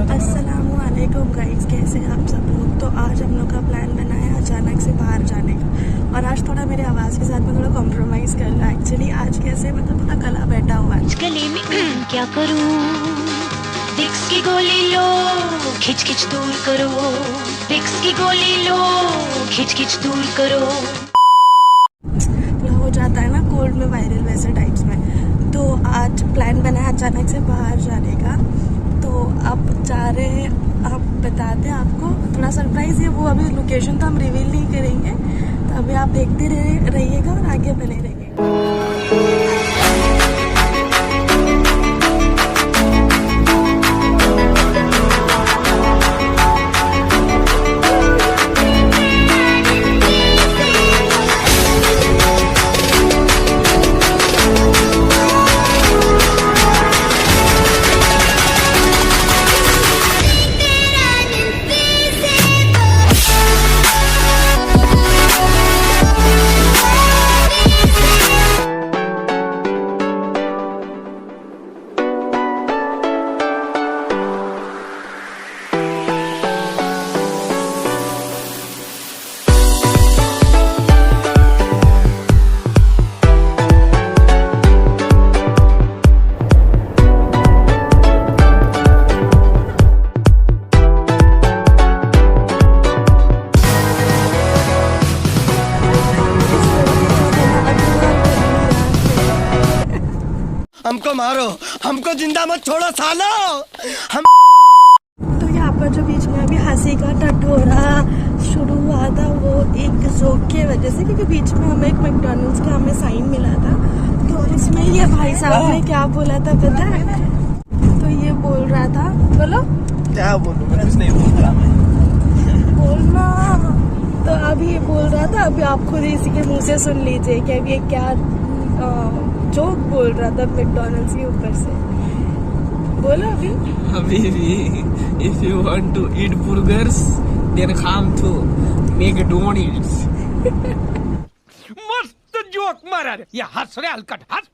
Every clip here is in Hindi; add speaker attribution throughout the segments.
Speaker 1: अस्सलामुअलैकुम गाइस, कैसे हैं आप सब लोग। तो आज हम लोग का प्लान बना है अचानक से बाहर जाने का। और आज थोड़ा मेरे आवाज़ के साथ में थोड़ा कॉम्प्रोमाइज़ कर रहा है। एक्चुअली आज कैसे मतलब थोड़ा गला बैठा हुआ है।
Speaker 2: गले में क्या करूं, विक्स की गोली लो, खिच खिच दूर करो, विक्स की गोली लो, खिच खिच दूर करो।
Speaker 1: थोड़ा हो जाता है ना कोल्ड में, वायरल वैसे टाइप्स में। तो आज प्लान बना है अचानक से बाहर जाने का। तो अब जा रहे हैं, आप बताते हैं आपको, थोड़ा सरप्राइज है वो। अभी लोकेशन तो हम रिवील नहीं करेंगे, तो अभी आप देखते रहिएगा और आगे बने रहिएगा।
Speaker 3: हमको मारो, हमको जिंदा मत छोड़ो सालो। हम
Speaker 1: तो यहाँ पर जो बीच में अभी हंसी का टटोरा शुरू हुआ था, वो एक जोक की वजह से, क्योंकि बीच में हमें एक मैकडॉनल्ड्स का हमें साइन मिला था। तो उसमें ये भाई साहब ने क्या बोला था पता है? तो ये बोल रहा था, बोलो
Speaker 3: क्या बोलूं, मैं कुछ नहीं बोल रहा।
Speaker 1: बोलना। तो अभी ये बोल रहा था, अभी आप खुद इसी के मुंह से सुन लीजिए कि अभी ये क्या जोक बोल रहा था मैकडॉनल्ड्स के ऊपर से। बोलो अभी।
Speaker 4: Habibi, if you want to eat burgers, then come to McDonald's. मस्त जोक मारा रे, ये हंस रे हलकट हंस।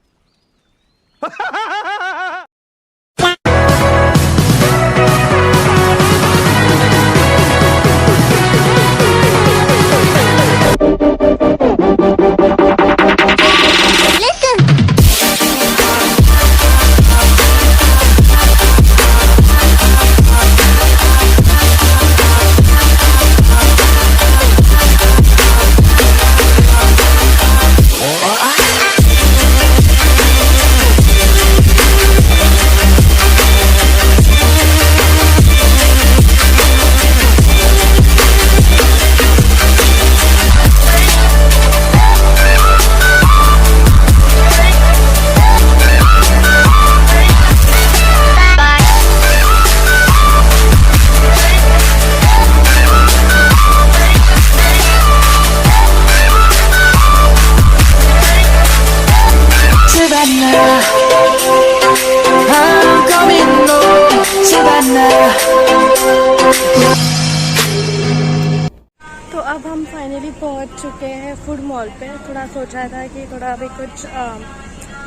Speaker 1: तो अब हम फाइनली पहुंच चुके हैं फूड मॉल पे। थोड़ा सोचा था कि थोड़ा अभी कुछ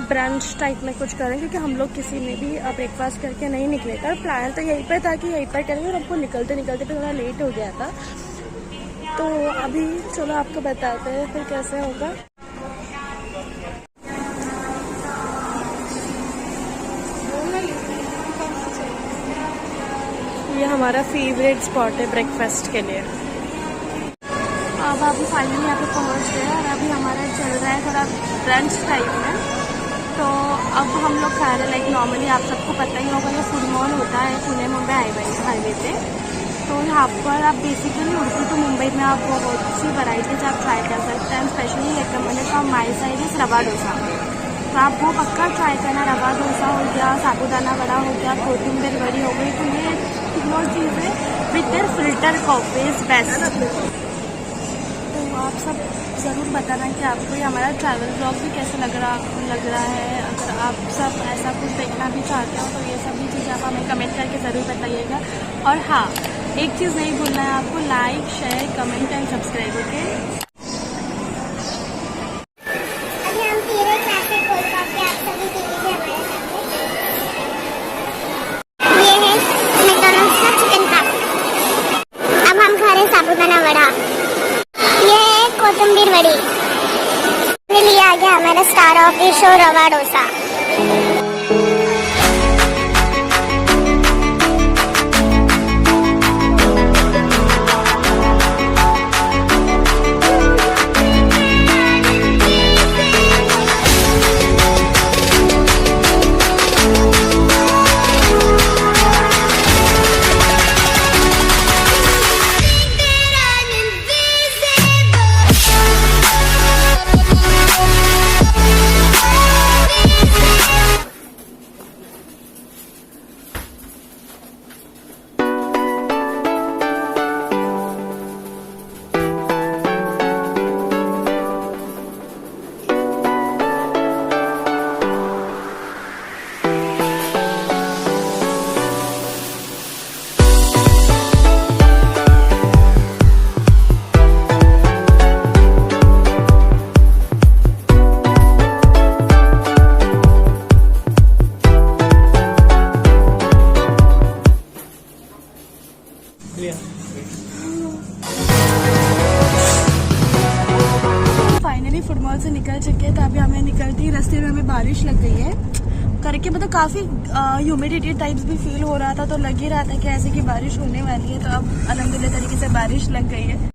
Speaker 1: ब्रंच टाइप में कुछ करें, क्योंकि हम लोग किसी ने भी ब्रेकफास्ट करके नहीं निकले था। प्लान तो यहीं पे था कि यहीं पर करेंगे, और हमको निकलते निकलते पे थोड़ा लेट हो गया था। तो अभी चलो आपको बताते हैं फिर कैसे होगा। ये हमारा फेवरेट स्पॉट है ब्रेकफास्ट के लिए। अब अभी फाइनली यहाँ पे पहुँच गए और अभी हमारा चल रहा है थोड़ा ब्रंच टाइप में। तो अब हम लोग खा रहे, लाइक नॉर्मली आप सबको पता ही होगा, ये फूड मॉल होता है पुणे मुंबई हाईवे पे। तो यहाँ पर आप बेसिकली उड़पी टू मुंबई में आप बहुत सी वैराइटीज आप ट्राई कर सकते हैं। Specially recommended from my side is रवा डोसा। तो आप वो पक्का ट्राई करना। रवा डोसा हो गया, साबूदाना वड़ा हो गया, कोथिंबीर वड़ी हो गई। तो ये तीनों चीज़ें with their filter coffee is best. तो आप सब ज़रूर बताना कि आपको ये हमारा ट्रैवल ब्लॉग भी कैसे लग रहा है। अगर आप सब ऐसा कुछ देखना भी चाहते हो तो ये सभी चीज़ें आप हमें कमेंट करके ज़रूर बताइएगा। और हाँ, एक चीज़ नहीं भूलना है आपको, like share comment and subscribe. Okay,
Speaker 5: हमारा स्टार ऑफ द शो रवा डोसा।
Speaker 1: फाइनली फुटबॉल से निकल चुके हैं, तो अभी हमें निकलती ही रास्ते में हमें बारिश लग गई है करके, मतलब काफ़ी ह्यूमिडिटी टाइप्स भी फील हो रहा था, तो लग ही रहा था कि ऐसे की बारिश होने वाली है। तो अब अल्हम्दुलिल्लाह तरीके से बारिश लग गई है।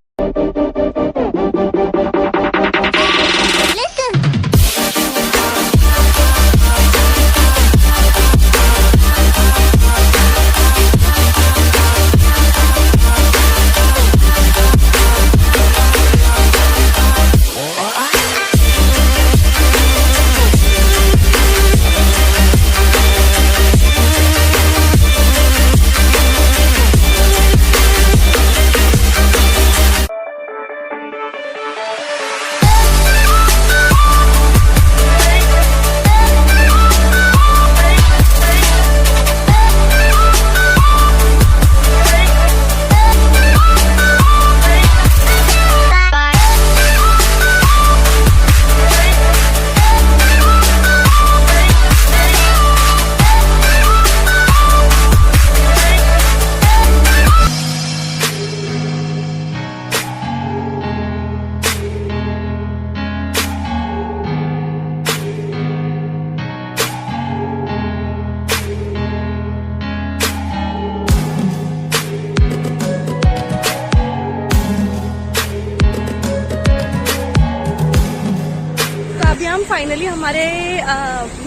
Speaker 1: अभी हम फाइनली हमारे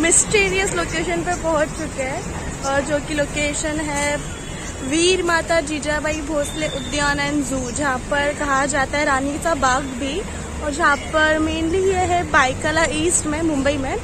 Speaker 1: मिस्टीरियस लोकेशन पे पहुंच चुके हैं, और जो कि लोकेशन है वीर माता जीजाबाई भोसले उद्यान एंड जू, जहाँ पर कहा जाता है रानी का बाग भी, और जहाँ पर मेनली ये है बाइकला ईस्ट में मुंबई में,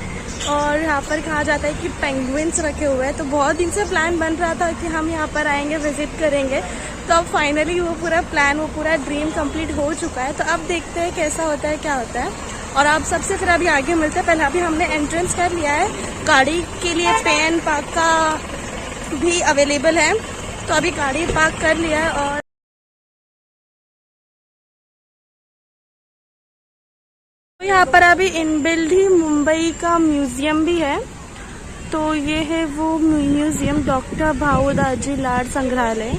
Speaker 1: और यहाँ पर कहा जाता है कि पेंगुइन्स रखे हुए हैं। तो बहुत दिन से प्लान बन रहा था कि हम यहाँ पर आएंगे, विजिट करेंगे, तो अब फाइनली वो पूरा प्लान, वो पूरा ड्रीम कंप्लीट हो चुका है। तो अब देखते हैं कैसा होता है, क्या होता है, और आप सबसे फिर अभी आगे मिलते हैं। पहले अभी हमने एंट्रेंस कर लिया है, गाड़ी के लिए पेन पार्क का भी अवेलेबल है, तो अभी गाड़ी पार्क कर लिया है। और यहाँ पर अभी इनबिल्ड ही मुंबई का म्यूजियम भी है, तो ये है वो म्यूजियम, डॉक्टर भाऊदाजी लाड संग्रहालय।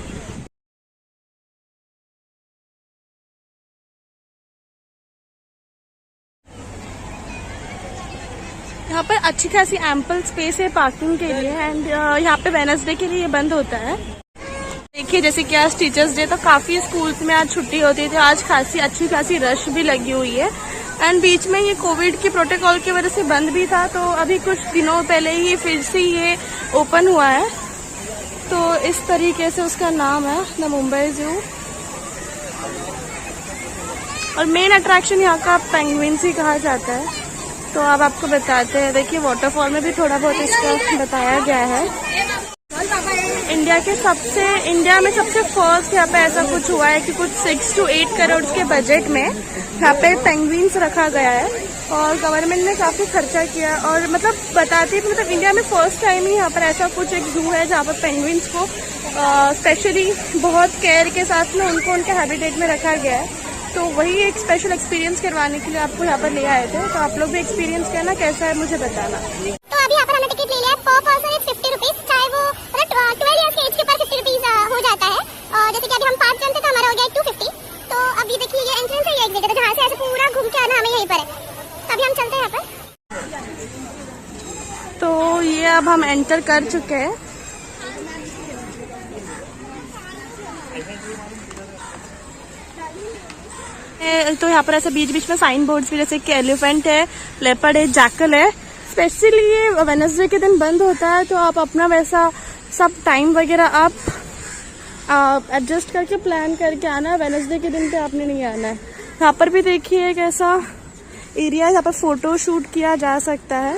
Speaker 1: यहाँ पर अच्छी खासी एम्पल स्पेस है पार्किंग के लिए, एंड यहाँ पे वेडनेसडे के लिए बंद होता है। देखिए जैसे कि आज टीचर्स डे, तो काफी स्कूल्स में आज छुट्टी होती थी, आज अच्छी खासी रश भी लगी हुई है, एंड बीच में ये कोविड की प्रोटोकॉल की वजह से बंद भी था, तो अभी कुछ दिनों पहले ही फिर से ये ओपन हुआ है। तो इस तरीके से उसका नाम है द मुंबई जू, और मेन अट्रैक्शन यहाँ का पेंगुइन्स ही कहा जाता है। तो अब आपको बताते हैं, देखिए वाटरफॉल में भी थोड़ा बहुत इसका बताया गया है। इंडिया में सबसे फर्स्ट यहाँ पे ऐसा कुछ हुआ है कि कुछ 6 to 8 करोड़ के बजट में यहाँ पे पेंगुइन्स रखा गया है, और गवर्नमेंट ने काफी खर्चा किया, और मतलब बताते मतलब इंडिया में फर्स्ट टाइम ही यहाँ पर ऐसा कुछ एक जू है जहाँ पर पेंगुइन्स को स्पेशली बहुत केयर के साथ में उनको उनके हैबिटेट में रखा गया है। तो वही एक स्पेशल एक्सपीरियंस करवाने के लिए आपको यहाँ पर ले आए थे, तो आप लोग भी एक्सपीरियंस करना, कैसा है मुझे बताना।
Speaker 5: तो अभी यहाँ पर हमने टिकट ले लिया है, पर पर्सन 50 रुपीज, चाहे वो 12 इयर्स के एज के ऊपर 50 रुपीज हो जाता है। और जैसे कि अभी हम 5 जन थे तो हमारा हो गया 250। तो अब ये देखिए ये एंट्रेंस है, ये एग्जिट है, जहाँ से ऐसे पूरा घूम के आना हमें यहीं पर है। तो अभी हम चलते हैं यहाँ पर।
Speaker 1: तो ये अब हम एंटर कर चुके हैं। तो यहाँ पर ऐसे बीच बीच में साइन बोर्ड्स भी, जैसे कि एलिफेंट है, लेपर्ड है, जैकल है। स्पेशली ये वेडनेसडे के दिन बंद होता है, तो आप अपना वैसा सब टाइम वगैरह आप एडजस्ट करके प्लान करके आना है। वेडनेसडे के दिन पे आपने नहीं आना है। यहाँ पर भी देखिए एक ऐसा एरिया है, यहाँ पर फोटो शूट किया जा सकता है।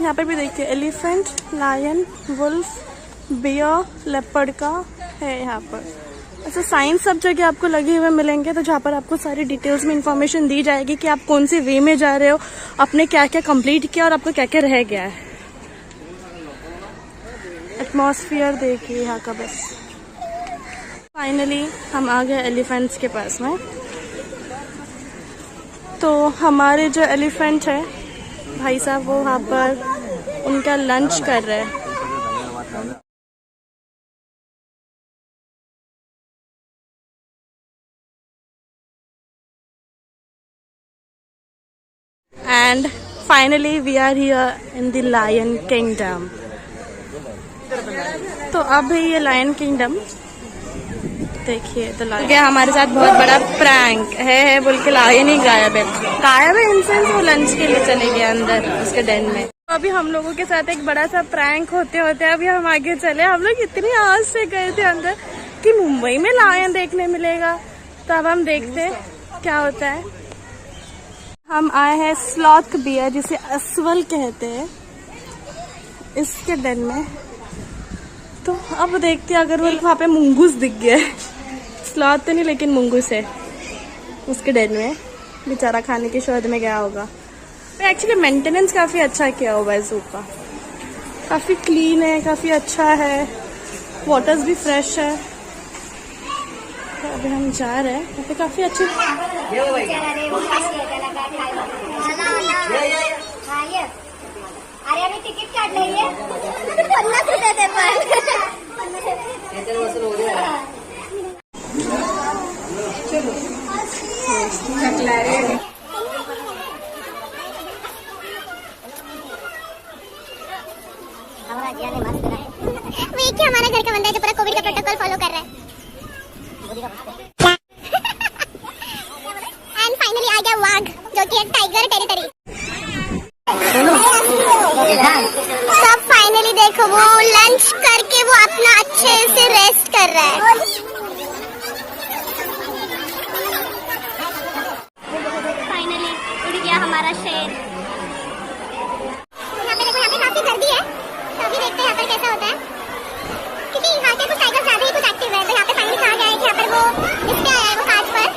Speaker 1: यहाँ पर भी देखिए elephant, lion, wolf, bear, leopard का है यहाँ पर। ऐसे साइन सब जगह आपको लगे हुए मिलेंगे, तो जहाँ पर आपको सारी डिटेल्स में इंफॉर्मेशन दी जाएगी कि आप कौन सी वे में जा रहे हो, आपने क्या क्या कंप्लीट किया और आपको क्या क्या रह गया है। एटमॉस्फेयर देखिए यहाँ का बस। फाइनली हम आ गए एलिफेंट्स के पास में। तो हमारे जो एलिफेंट है भाई साहब, वो वहाँ पर उनका लंच कर रहे हैं। And finally we are here in the Lion Kingdom. तो अब है ये लायन किंगडम। देखिए तो हमारे साथ बहुत बड़ा प्रैंक है बोल के लायन ही गायब है इंसान। वो लंच के लिए चले गए अंदर उसके डेन में। तो अभी हम लोगों के साथ एक बड़ा सा प्रैंक होते होते अभी हम आगे चले। हम लोग इतनी आस से गए थे अंदर कि मुंबई में लायन देखने मिलेगा, तो अब हम देखते क्या होता है। हम आए हैं स्लॉथ बियर, जिसे अस्वल कहते हैं, इसके डेन में। तो अब देखते हैं, अगर वो वहाँ पे मुंगूस दिख गया है, स्लॉथ तो नहीं लेकिन मुंगूस है उसके डेन में, बेचारा खाने के शोध में गया होगा। तो एक्चुअली मेंटेनेंस काफ़ी अच्छा किया हुआ है जू का, काफ़ी क्लीन है, काफ़ी अच्छा है, वाटर्स भी फ्रेश है। तो अभी हम जा रहे हैं, यहाँ पे काफ़ी अच्छी
Speaker 5: अरे अभी टिकट काट लेंगे 50 रुपए दे हमारा घर का बंदा है जो पूरा कोविड का प्रोटोकॉल फॉलो कर रहा है। एंड फाइनली आ गया वाघ, जो कि एक टाइगर टेरिटरी। सब फाइनली देखो वो लंच करके वो अपना अच्छे से रेस्ट कर रहा है। फाइनली उड़ गया हमारा शेर। यहाँ पे देखो, यहाँ पे काफी सर्दी है, तो अभी देखते हैं यहाँ पर कैसा होता है, क्योंकि यहाँ पे कुछ टाइगर ज्यादा ही कुछ एक्टिव है। तो यहाँ पे फाइनली कहा गया है कि यहाँ पर वो इस पे आया है, वो कांच पर।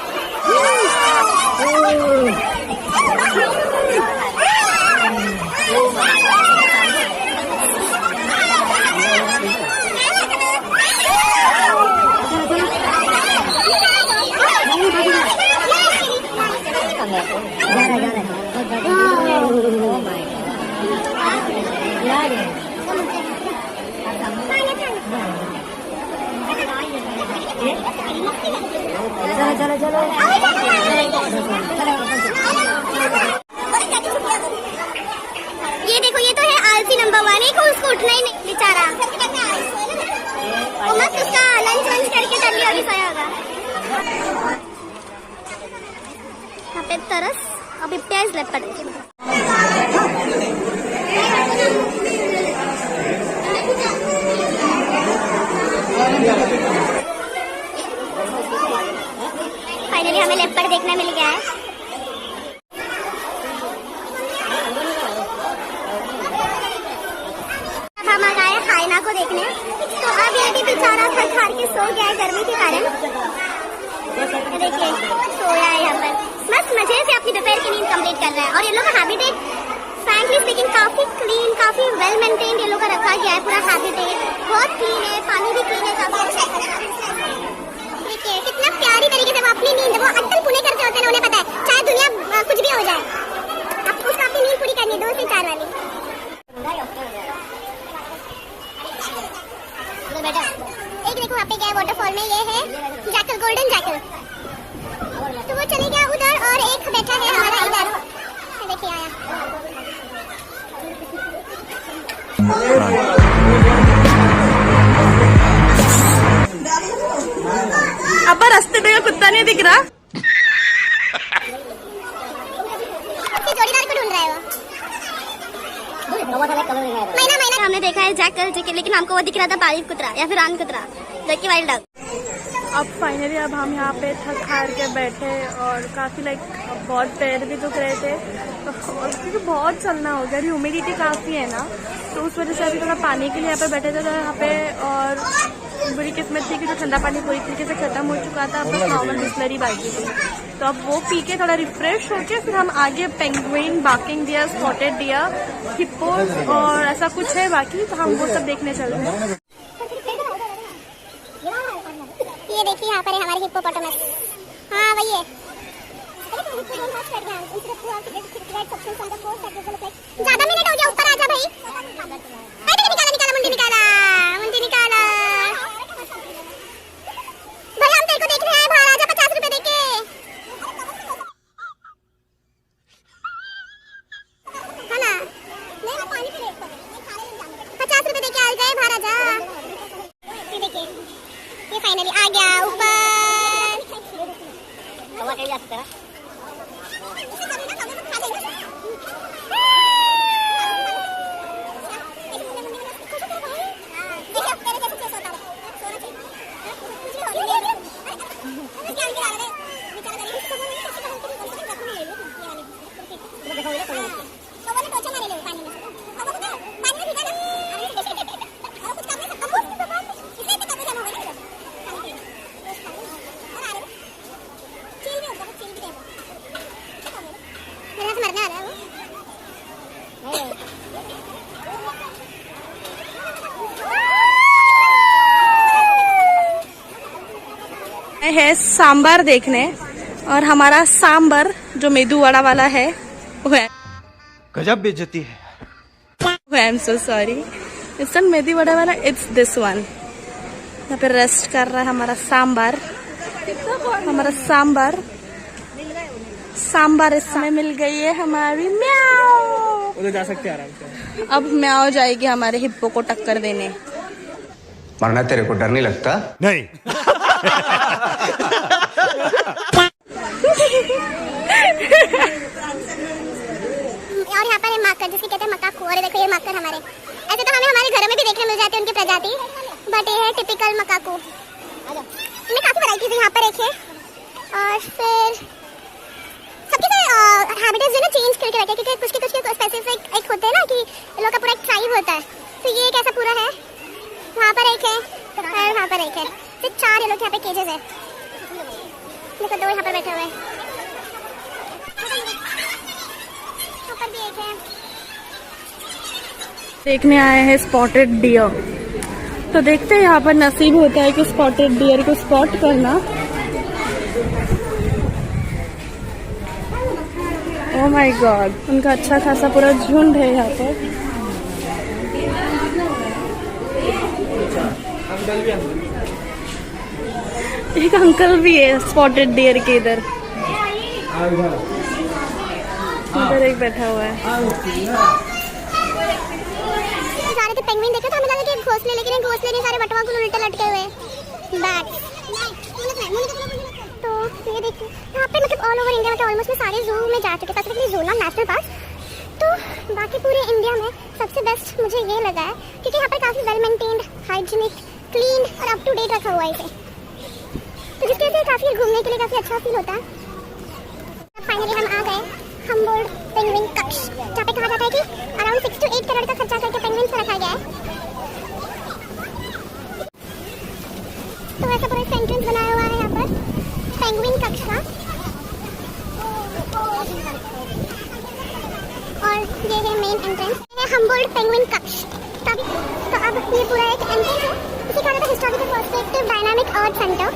Speaker 5: ये देखो, ये तो है आलसी नंबर 1, को उसको उठना ही नहीं बेचारा। वो मत उसका लंच वंच करके तभी अभी सोया होगा। यहाँ पे तरस, अभी प्याज लग पड़े। फाइनली हमें लेपर्ड देखने मिल गया है। अब हम आ गए हाइना को देखने। तो अब ये भी बेचारा थक हार के सो गया है गर्मी के कारण। देखिए सोया है यहाँ पर, बस मजे से अपनी दोपहर की नींद कंप्लीट कर रहा है। और ये लोग का हैबिटेट फ्रैंकली स्पीकिंग काफी क्लीन, काफी वेल मेंटेन्ड ये लोग का रखा गया है। पूरा हैबिटेट बहुत क्लीन है, पानी भी क्लीन है, काफी अच्छा है। देखिए कितना प्यारी तरीके से वो अपनी नींद, वो अटल पुणे करते होते हैं, उन्हें पता है चाहे दुनिया कुछ भी हो जाए, अब उसको अपनी नींद पूरी करनी है 2 से 4 वाली। एक देखो वहाँ पे गया वाटरफॉल में, ये है जैकल, गोल्डन जैकल। तो वो चले गया उधर और एक बैठा है हमारा इधर, देखिए आया। महीना हमने देखा है जैक जैक, लेकिन हमको वो दिख रहा था पारिस कुतरा या फिर रान कुतरा, जैकी वाइल्ड डॉग।
Speaker 1: अब फाइनली अब हम यहाँ पे थक हार के बैठे और काफ़ी बहुत पैर भी दुख रहे थे और क्योंकि बहुत चलना हो गया, ह्यूमिडिटी काफ़ी है ना, तो उस वजह से अभी थोड़ा पानी के लिए यहाँ पे बैठे थे तो यहाँ पे। और बुरी किस्मत थी कि जो ठंडा पानी पूरी तरीके से खत्म हो चुका था, अब बस नॉर्मल बिस्लरी बाकी थी, तो अब वो पी के थोड़ा रिफ्रेश होके फिर हम आगे penguin, barking deer, spotted deer, hippos और ऐसा कुछ है बाकी, तो हम वो सब देखने चल रहे हैं।
Speaker 5: ये देखिए यहाँ पर है हमारे हिप्पोपोटामस। हाँ वही है। ज्यादा मिनट हो गया, ऊपर आजा भाई। निकाला मुंडी निकाला भाई, हम तेरे को देख रहे हैं, बाहर आजा 50 रुपए देके। है ना, नहीं पानी पी ले, 50 रुपए देके आ गए, बाहर आजा। ये देखिए, ये फाइनली आ गया ऊपर।
Speaker 1: है सांबर देखने, और हमारा सांबर जो मेदू वड़ा वाला है वो है
Speaker 3: गजब बेइज्जती है।
Speaker 1: I am so sorry, it's not medu vada वाला, इट्स दिस वन। यहाँ पे रेस्ट कर रहा है हमारा सांबर। सांबर इस समय मिल गई है हमारी म्याओ।
Speaker 4: उधर जा सकते हैं आराम से।
Speaker 1: अब म्याओ जाएगी हमारे हिप्पो को टक्कर देने।
Speaker 3: मरना तेरे को डर नहीं लगता? नहीं।
Speaker 5: और यहाँ पर है माकर, जिसकी कहते हैं मकाकू। और देखो ये माकर हमारे, ऐसे तो हमें हमारे घरों में भी देखने मिल जाते हैं उनकी प्रजाति, बट ये है टिपिकल मकाकू। इनमें काफी वैरायटीज है यहाँ पर एक है, और फिर सबके हैबिटेट्स जो ना चेंज करके रखे, क्योंकि कुछ के स्पेसिफिक एक होते हैं ना कि इन लोगों का पूरा एक ट्राइब होता है, तो ये एक ऐसा पूरा है। वहाँ पर एक है और वहाँ पर एक है, तो 4 ये लोग यहाँ पे केजेस है। देखो 2 यहाँ पर बैठे हुए हैं, ऊपर भी एक है।
Speaker 1: देखने आए हैं स्पॉटेड डियर, तो देखते हैं यहाँ पर नसीब होता है कि स्पॉटेड डियर को स्पॉट करना। ओह माय गॉड, उनका अच्छा खासा पूरा झुंड है यहाँ पर। एक अंकल भी है स्पॉटेड डियर के इधर एक बैठा हुआ है।
Speaker 5: सारे तो पेंगुइन देखे तो हमें लगा कि घोंसले, लेकिन घोंसले नहीं, सारे बटवा को उल्टे लटके हुए बैग। तो ये देखिए यहाँ पे मतलब ऑल ओवर इंडिया में ऑलमोस्ट मैं सारे जू में जा चुके, स्पेसिफिकली जू नॉट नेशनल पार्क। तो बाकी पूरे इंडिया में सबसे बेस्ट मुझे ये लगा है, क्योंकि यहाँ पर काफ़ी वेल मेंटेन्ड, हाइजीनिक, क्लीन और अप टू डेट रखा हुआ है इसे, तो जिसकी वजह से काफ़ी घूमने के लिए काफ़ी अच्छा फील होता है। फाइनली हम आ गए हम्बोल्ड पेंगुइन कक्ष, जहाँ पे कहा जाता है कि अराउंड 6 to 8 करोड़ का खर्चा करके पेंगुइन को रखा गया है। तो ऐसा पूरा एंट्रेंस बनाया हुआ है यहाँ पर पेंगुइन कक्ष का, और ये है मेन एंट्रेंस, ये हम्बोल्ड पेंगुइन कक्ष। तो अब ये पूरा एक एंट्रेंस है, इसे कहा जाता है हिस्टोरिकल पर्सपेक्टिव डायनामिक अर्थ सेंटर।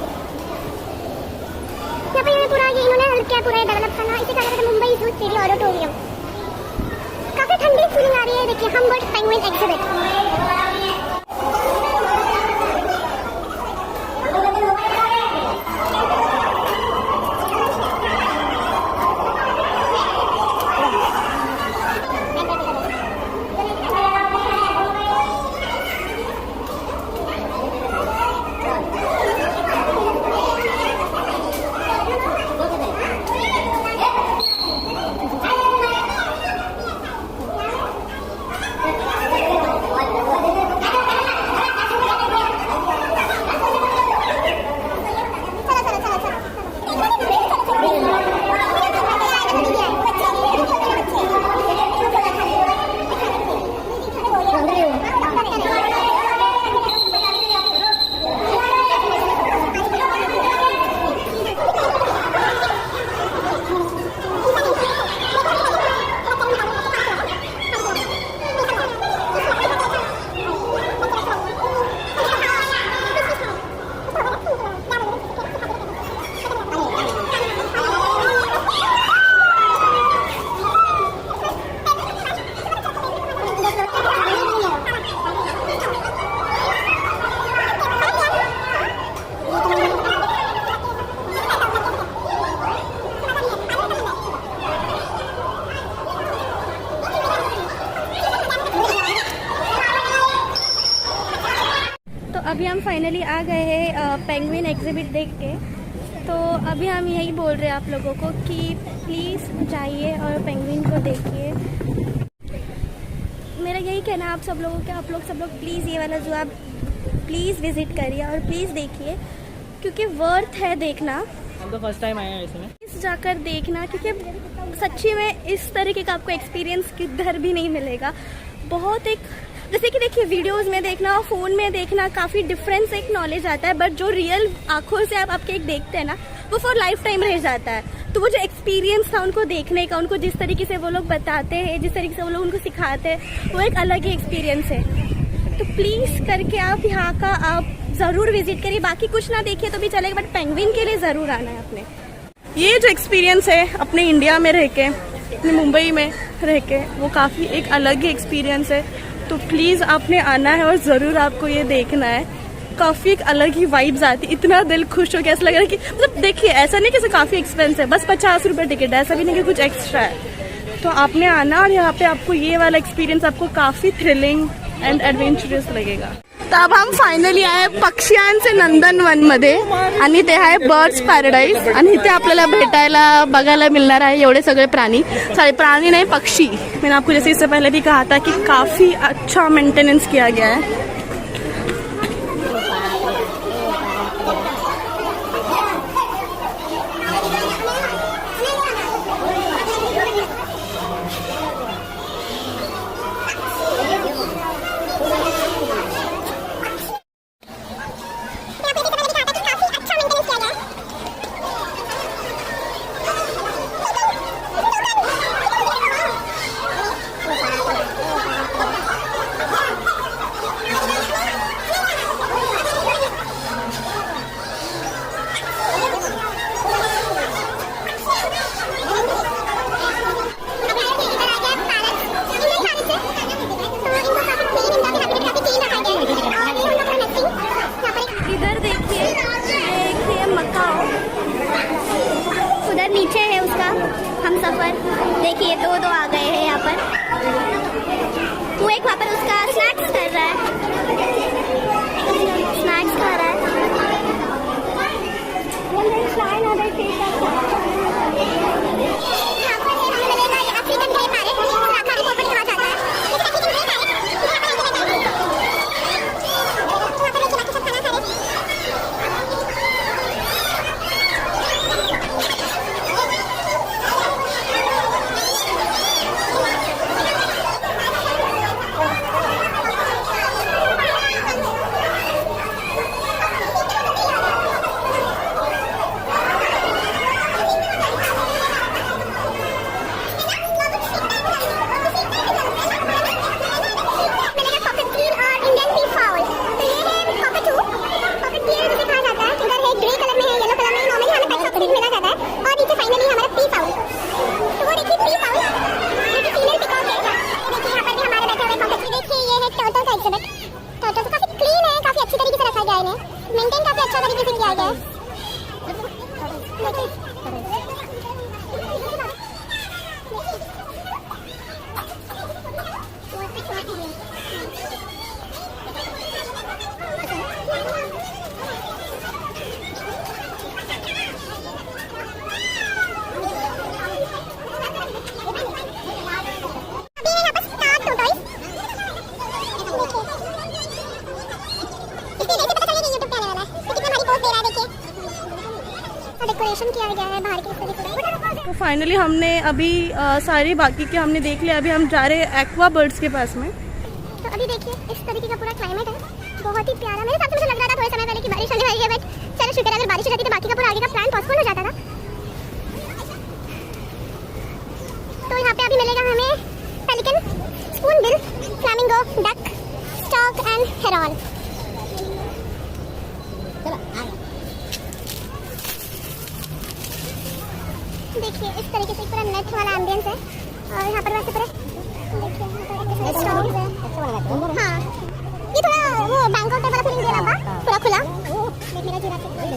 Speaker 5: यहाँ पर पूरा ये इन्होंने क्या पूरा डेवलप करना, इसे कहा जाता है मुंबई जू स्टेडियम ऑडिटोरियम। काफी ठंडी फीलिंग आ रही है, देखिए हम्बोल्ड पेंगुइन एग्जिबिट।
Speaker 1: अभी हम फाइनली आ गए हैं पेंगुइन एग्जिबिट देख के। तो अभी हम यही बोल रहे हैं आप लोगों को कि प्लीज़ जाइए और पेंगुइन को देखिए। मेरा यही कहना है आप सब लोगों के, आप लोग प्लीज़ ये वाला जो आप प्लीज़ विज़िट करिए और प्लीज़ देखिए, क्योंकि वर्थ है देखना।
Speaker 4: हम तो फर्स्ट टाइम आए हैं इसमें।
Speaker 1: इस जाकर देखना, क्योंकि सच्ची में इस तरीके का आपको एक्सपीरियंस किधर भी नहीं मिलेगा। बहुत एक जैसे कि देखिए वीडियोस में देखना और फ़ोन में देखना काफ़ी डिफरेंस एक नॉलेज आता है, बट जो रियल आंखों से आप आपके एक देखते हैं ना, वो फॉर लाइफ टाइम रह जाता है। तो वो जो एक्सपीरियंस था उनको देखने का, उनको जिस तरीके से वो लोग बताते हैं, जिस तरीके से वो लोग उनको सिखाते हैं, वो एक अलग ही एक्सपीरियंस है। तो प्लीज़ करके आप यहाँ का आप ज़रूर विजिट करिए। बाकी कुछ ना देखिए तो भी चलेगा, बट पेंगुइन के लिए ज़रूर आना है अपने। ये जो एक्सपीरियंस है अपने इंडिया में रह के, अपने मुंबई में रह के, वो काफ़ी एक अलग ही एक्सपीरियंस है। तो प्लीज़ आपने आना है और ज़रूर आपको ये देखना है। काफ़ी एक अलग ही वाइब्स आती, इतना दिल खुश हो गया, ऐसा लग रहा है कि मतलब देखिए ऐसा नहीं कि काफ़ी एक्सपेंसिव है, बस 50 रुपये टिकट है, ऐसा भी नहीं कि कुछ एक्स्ट्रा है। तो आपने आना और यहाँ पे आपको ये वाला एक्सपीरियंस आपको काफ़ी थ्रिलिंग एंड एडवेंचरस लगेगा। तर अब हम फायनली आहे पक्ष्यांचे नंदनवनमध्ये आणि ते आहे बर्ड्स पॅराडाईज आणि इथे आपल्याला भेटायला बघायला मिळणार आहे एवढे सगळे प्राणी, सारे प्राणी नहीं पक्षी। मैंने आपको जैसे इससे पहले भी कहा था कि काफ़ी अच्छा मेंटेनेंस किया गया है। नीचे है उसका हम सफर, देखिए दो आ गए हैं यहाँ पर। वो एक वहाँ पर उसका स्नैक्स कर रहा है, स्नैक्स खा रहा है। मेंटेन काफी अच्छा तरीके से किया गया है। डेकोरेशन किया गया है बाहर के। तो फाइनली हमने अभी सारे बाकी के हमने देख लिया। अभी हम जा रहे हैं एक्वा बर्ड्स के पास में। तो अभी देखिए इस तरीके का पूरा क्लाइमेट है, बहुत ही प्यारा। मेरे साथ मुझे लग रहा था थोड़े समय पहले कि बारिश आने वाली है, बट चलो शुक्र है, अगर बारिश हो जाती तो बाकी का पूरा आगे का प्लान पोस्टपोन हो जाता था। तो यहाँ पे अभी मिलेगा हमें pelican, Spoonbill, flamingo, duck, stock and heron. देखिए इस तरीके से पूरा नेट वाला एम्बियंस है और यहाँ पर वैसे पूरा देखिए स्टॉक है। हाँ ये थोड़ा वो बैंकॉक टाइप वाला फीलिंग दे रहा था, पूरा खुला। मेरा जुरासिक काफी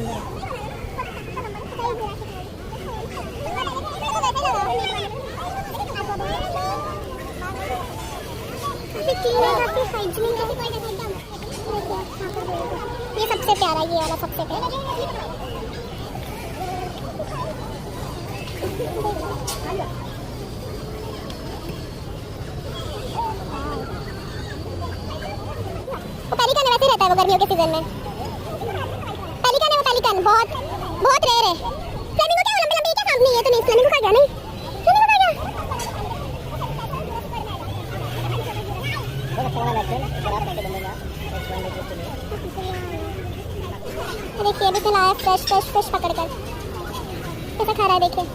Speaker 1: क्लीन है, काफी हाइजीनिक है।
Speaker 5: ये सबसे प्यारा, ये वाला सबसे प्यारा। वो पेलिकन वैसे रहता है वो गर्मियों के सीजन में। पेलिकन है वो, पेलिकन बहुत बहुत रेयर है। फ्लेमिंगो क्या लंबी लंबी क्या कंपनी है? तो नहीं, फ्लेमिंगो का क्या नहीं, फ्लेमिंगो का क्या? देखिए अभी तो लाया फ्रेश फ्रेश फ्रेश पकड़ कर कैसा खा रहा है, देखिए।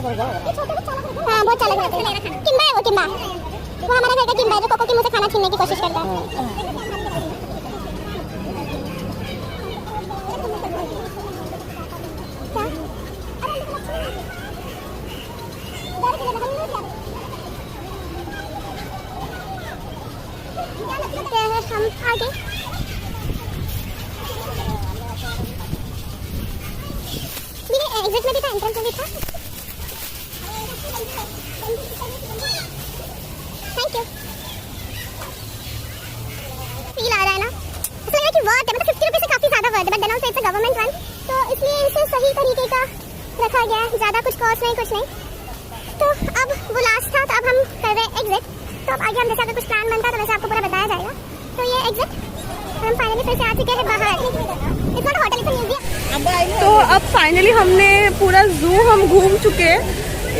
Speaker 5: हाँ बहुत चालक रहते हैं। किम्बा है वो, किम्बा वो हमारा घर का किम्बा है जो कोको के मुंह से खाना छीनने की कोशिश करता है। हम आगे एग्जिट में भी था, एंट्रेंस में भी था। Thank you. फील आ रहा है ना, ऐसा लग रहा है कि वर्थ है, मतलब 50 रुपये से काफी ज्यादा वर्थ है, but then also it's a government run, तो इसलिए इसे सही तरीके का रखा गया है, ज्यादा कुछ कॉस्ट नहीं, कुछ नहीं। तो अब वो लास्ट था, तो अब हम कर रहे हैं एग्जिट। तो अब आगे हम जैसे अगर कुछ प्लान बनता तो वैसे आपको पूरा बताया जाएगा। तो ये एग्जिट, हम फाइनली फिर से आ चुके हैं बाहर। It's not hotel, it's a museum.
Speaker 1: तो अब फाइनली हमने पूरा जू हम घूम चुके हैं।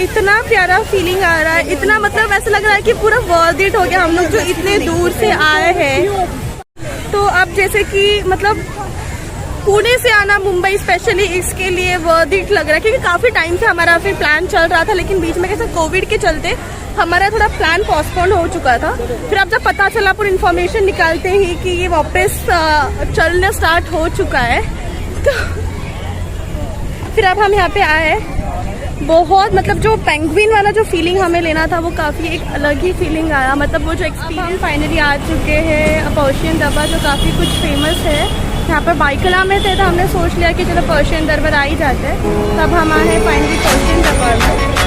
Speaker 1: इतना प्यारा फीलिंग आ रहा है, इतना मतलब ऐसा लग रहा है कि पूरा वर्थ इट हो गया हम लोग जो इतने दूर से आए हैं। तो अब जैसे कि मतलब पुणे से आना मुंबई स्पेशली इसके लिए वर्थ इट लग रहा है, क्योंकि काफ़ी टाइम से हमारा फिर प्लान चल रहा था, लेकिन बीच में कैसे कोविड के चलते हमारा थोड़ा प्लान पोस्टपोन हो चुका था। फिर अब जब पता चला पूरी इन्फॉर्मेशन निकालते ही कि ये वापस चलना स्टार्ट हो चुका है, तो फिर अब हम यहाँ पे आए। बहुत मतलब जो पेंगुइन वाला जो फीलिंग हमें लेना था वो काफ़ी एक अलग ही फीलिंग आया, मतलब वो जो एक्सपीरियंस। फाइनली आ चुके हैं पर्शियन दरबार, जो काफ़ी कुछ फेमस है। यहाँ पर बाइकला में थे तो हमने सोच लिया कि चलो पर्शियन दरबार आ ही जाते हैं, तब हम आए हैं फाइनली पर्शियन दरबार में।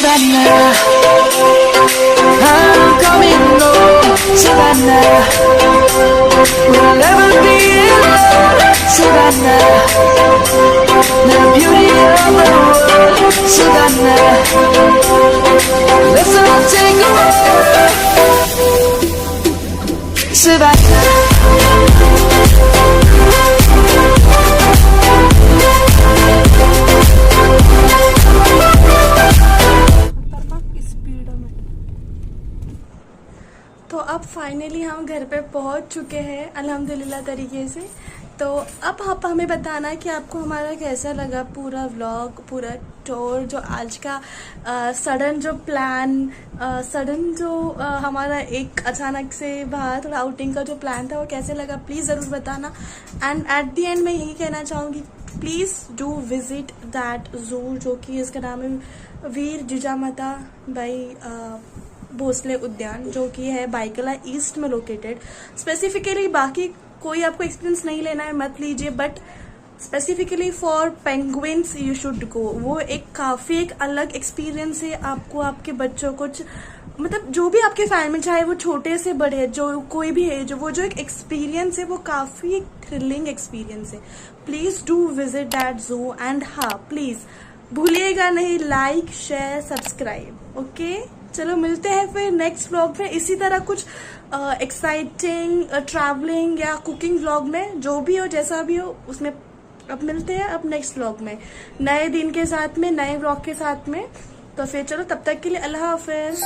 Speaker 6: Savannah, I'm coming home, Savannah. We'll never be alone, Savannah. The beauty of the world, Savannah. Let's all take a walk, Savannah.
Speaker 1: तो अब फाइनली हम घर पे पहुंच चुके हैं अल्हम्दुलिल्लाह तरीके से। तो अब आप हमें बताना कि आपको हमारा कैसा लगा पूरा व्लॉग, पूरा टूर, जो आज का सडन जो प्लान, हमारा एक अचानक से बाहर थोड़ा आउटिंग का जो प्लान था वो कैसे लगा, प्लीज़ ज़रूर बताना। एंड एट दी एंड मैं यही कहना चाहूँगी, please do visit that zoo, जो कि इसका नाम है वीर जिजामाता बाई भोसले उद्यान, जो कि है बाइकला ईस्ट में लोकेटेड। स्पेसिफिकली बाकी कोई आपको एक्सपीरियंस नहीं लेना है मत लीजिए, but specifically for penguins you should go. वो काफ़ी एक अलग एक्सपीरियंस है। आपको आपके बच्चों को मतलब जो भी आपके फैमिली, चाहे वो छोटे से बड़े, जो कोई भी है, वो जो एक एक्सपीरियंस है वो काफ़ी थ्रिलिंग एक्सपीरियंस है। प्लीज़ डू विजिट दैट जू एंड हाँ प्लीज़ भूलिएगा नहीं, लाइक शेयर सब्सक्राइब। ओके, चलो मिलते हैं फिर नेक्स्ट व्लॉग में इसी तरह कुछ एक्साइटिंग ट्रैवलिंग या कुकिंग व्लॉग में, जो भी हो जैसा भी हो उसमें। अब मिलते हैं अब नेक्स्ट व्लॉग में नए दिन के साथ में, नए व्लॉग के साथ में। तो फिर चलो तब तक के लिए अल्लाह हाफिज।